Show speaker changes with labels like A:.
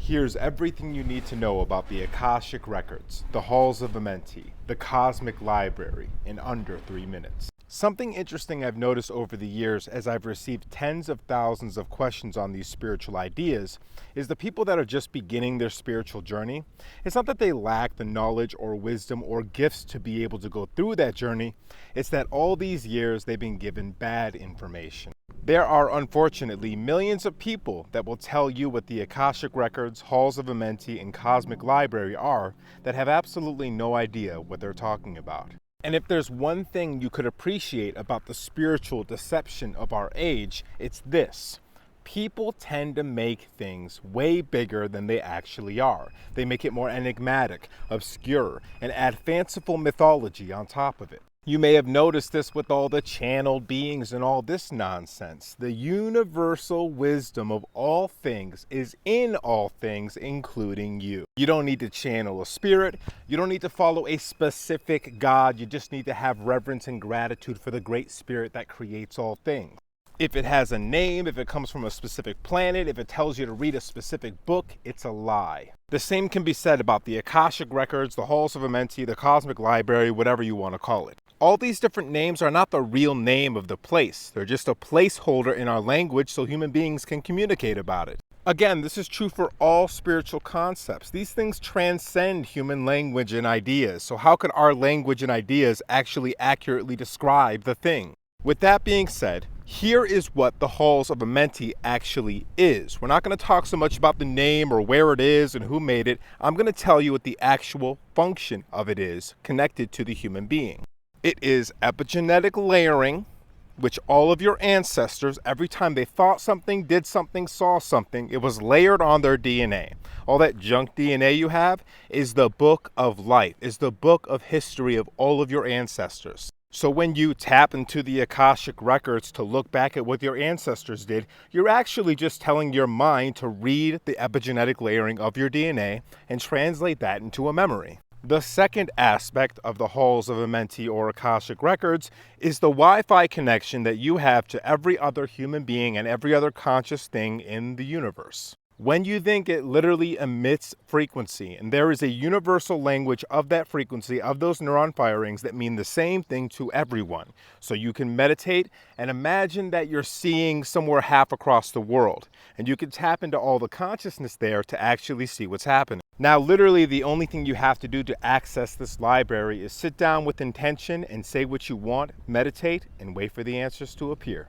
A: Here's everything you need to know about the Akashic Records, the Halls of Amenti, the Cosmic Library, in under 3 minutes. Something interesting I've noticed over the years as I've received tens of thousands of questions on these spiritual ideas is the people that are just beginning their spiritual journey. It's not that they lack the knowledge or wisdom or gifts to be able to go through that journey. It's that all these years they've been given bad information. There are unfortunately millions of people that will tell you what the Akashic Records, Halls of Amenti, and Cosmic Library are that have absolutely no idea what they're talking about. And if there's one thing you could appreciate about the spiritual deception of our age, it's this. People tend to make things way bigger than they actually are. They make it more enigmatic, obscure, and add fanciful mythology on top of it. You may have noticed this with all the channeled beings and all this nonsense. The universal wisdom of all things is in all things, including you. You don't need to channel a spirit. You don't need to follow a specific God. You just need to have reverence and gratitude for the great spirit that creates all things. If it has a name, if it comes from a specific planet, if it tells you to read a specific book, it's a lie. The same can be said about the Akashic Records, the Halls of Amenti, the Cosmic Library, whatever you want to call it. All these different names are not the real name of the place. They're just a placeholder in our language so human beings can communicate about it. Again, this is true for all spiritual concepts. These things transcend human language and ideas. So how could our language and ideas actually accurately describe the thing? With that being said, here is what the Halls of Amenti actually is. We're not going to talk so much about the name or where it is and who made it. I'm going to tell you what the actual function of it is connected to the human being. It is epigenetic layering, which all of your ancestors, every time they thought something, did something, saw something, it was layered on their DNA. All that junk DNA you have is the book of life, is the book of history of all of your ancestors. So when you tap into the Akashic Records to look back at what your ancestors did, you're actually just telling your mind to read the epigenetic layering of your DNA and translate that into a memory. The second aspect of the Halls of Amenti or Akashic Records is the Wi-Fi connection that you have to every other human being and every other conscious thing in the universe. When you think, it literally emits frequency, and there is a universal language of that frequency, of those neuron firings that mean the same thing to everyone. So you can meditate and imagine that you're seeing somewhere half across the world, and you can tap into all the consciousness there to actually see what's happening. Now, literally, the only thing you have to do to access this library is sit down with intention and say what you want, meditate, and wait for the answers to appear.